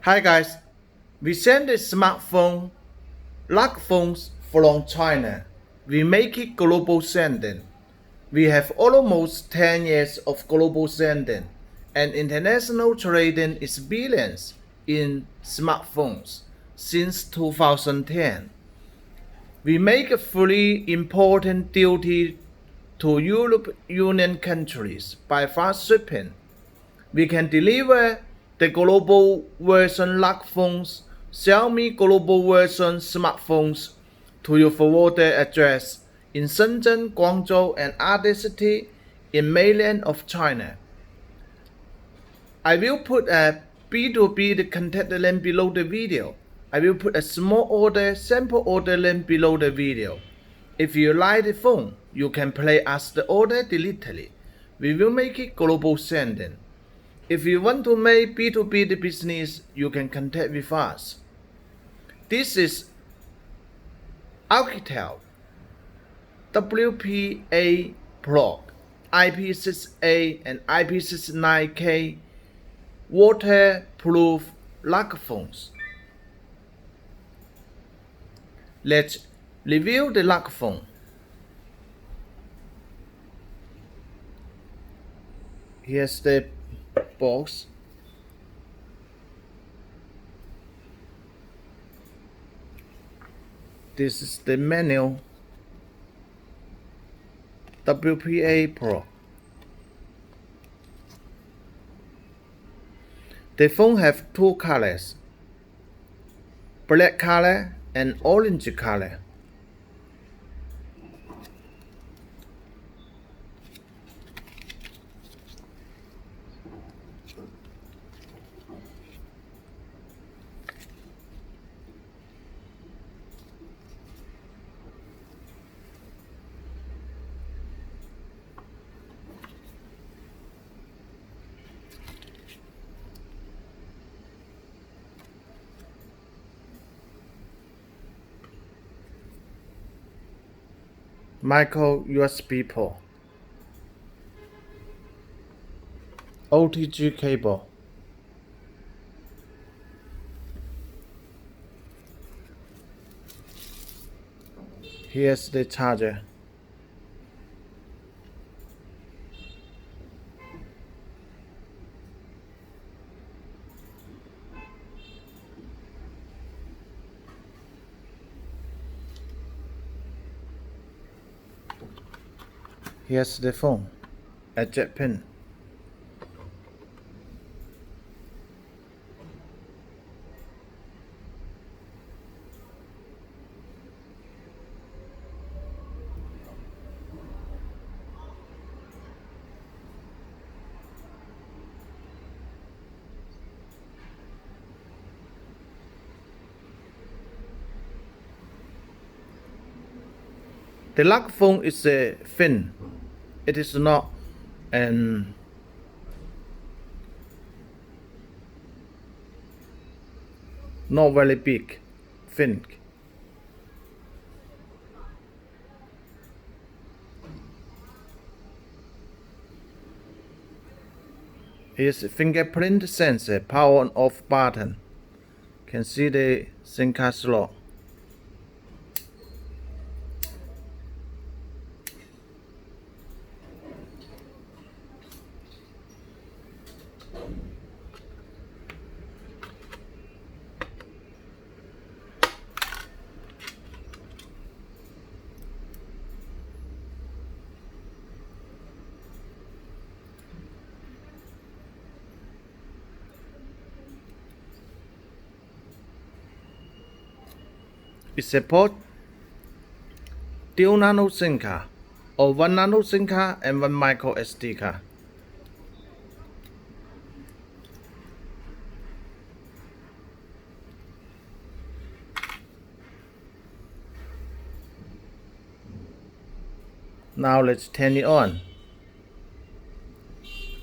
Hi guys, we send a smartphone, lock phones from China. We make it global sending. We have almost 10 years of global sending, and international trading is billions in smartphones since 2010. We make a fully important duty to European Union countries by fast shipping. We can deliver the global version lock phones, Xiaomi global version smartphones to your forwarder address in Shenzhen, Guangzhou, and other cities in mainland of China. I will put a B2B contact link below the video. I will put a small order sample order link below the video. If you like the phone, you can place as the order directly. We will make it global sending. If you want to make B2B business, you can contact with us. This is Oukitel WP8 plug, IP68 and IP69K waterproof lock phones. Let's review the lock phone. Here's the box. This is the manual. WP8 Pro. The phone have two colors, black color and orange color. Micro USB port, OTG cable, here's the charger. Here's the phone, a jet pin. The lock phone is thin. It is not not very big, thin. Here's a fingerprint sensor, power on off button. Can see the SIM card slot. It supports dual nano SIM card or one nano SIM card and one micro SD card. Now let's turn it on.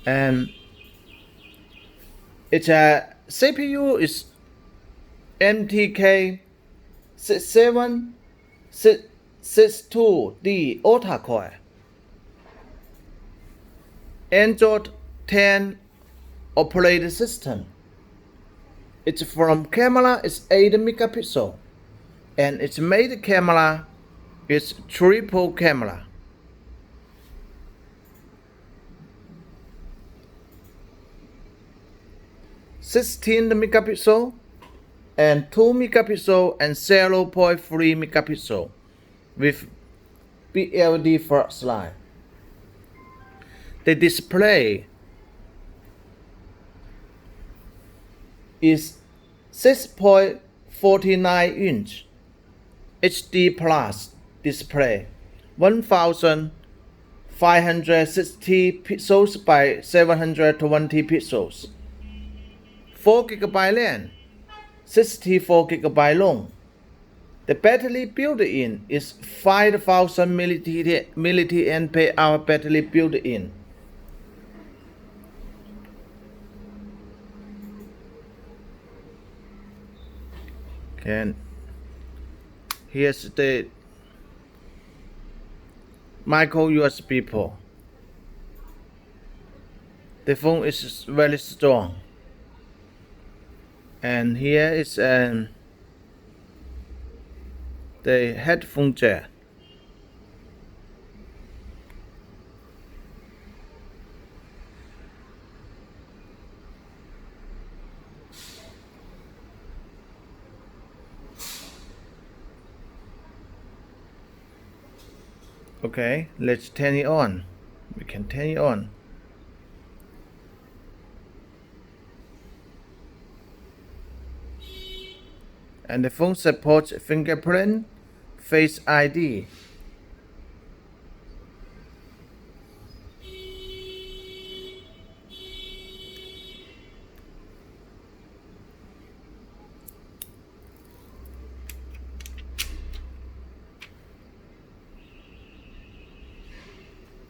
And its CPU is MTK 6762D octa-core. Android 10 operating system. Its front camera is 8 megapixel, and its main camera is triple camera. (16 megapixel and 2 megapixel and 0.3 megapixel with BLD flashlight. The display is 6.49 inch HD plus display, 1560 pixels by 720 pixels, 4 GB RAM, 64 GB long. The battery built-in is 5000 mAh battery built-in. And here's the micro USB port. The phone is very strong. And here is the headphone jack. Okay, let's turn it on. We can turn it on. And the phone supports fingerprint, Face ID.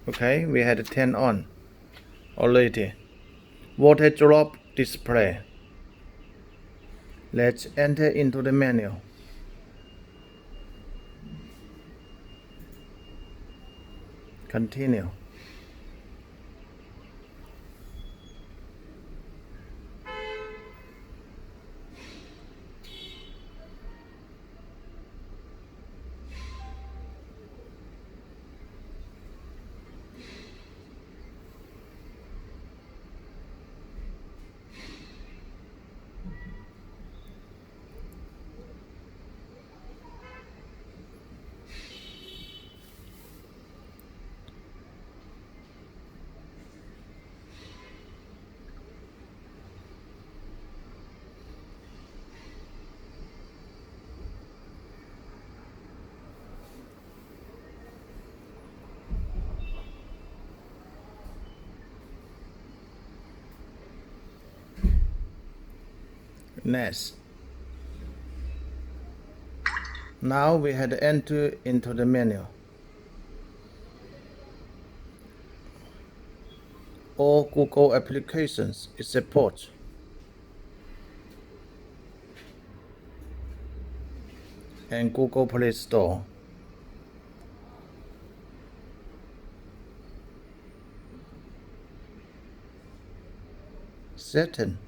Okay, we had 10 on already. Water drop display. Let's enter into the menu. Continue. Next. Now we had to enter into the menu. All Google applications is support. And Google Play Store. Setting.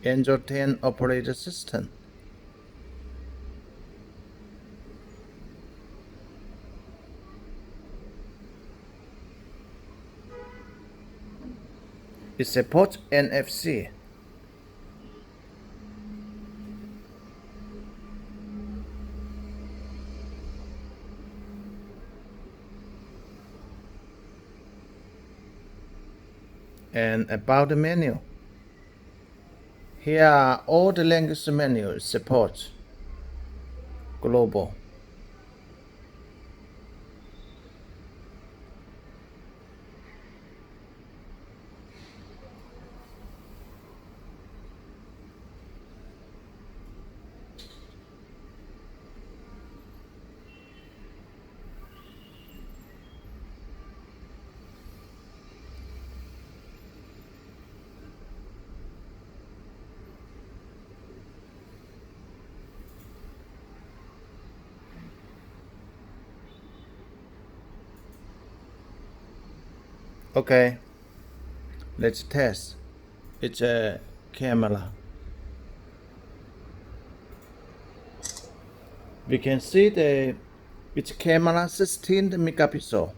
Android 10 operating system. It supports NFC. And about the menu. Here are all the language menus support. Global. Okay, let's test. It's a camera. We can see it's camera 16 megapixel.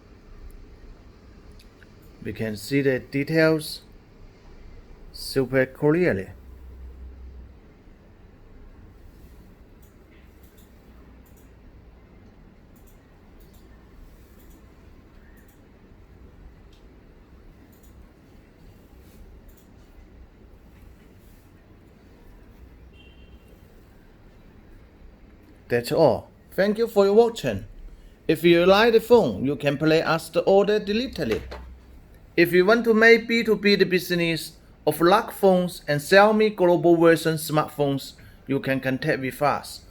We can see the details super clearly. That's all. Thank you for your watching. If you like the phone, you can place the order directly. If you want to make B2B the business of lock phones and Xiaomi global version smartphones, you can contact with us.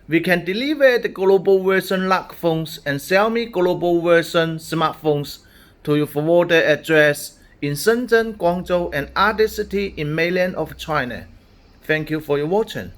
We can deliver the global version lock phones and Xiaomi global version smartphones to your forwarded address in Shenzhen, Guangzhou, and other cities in mainland of China. Thank you for your watching.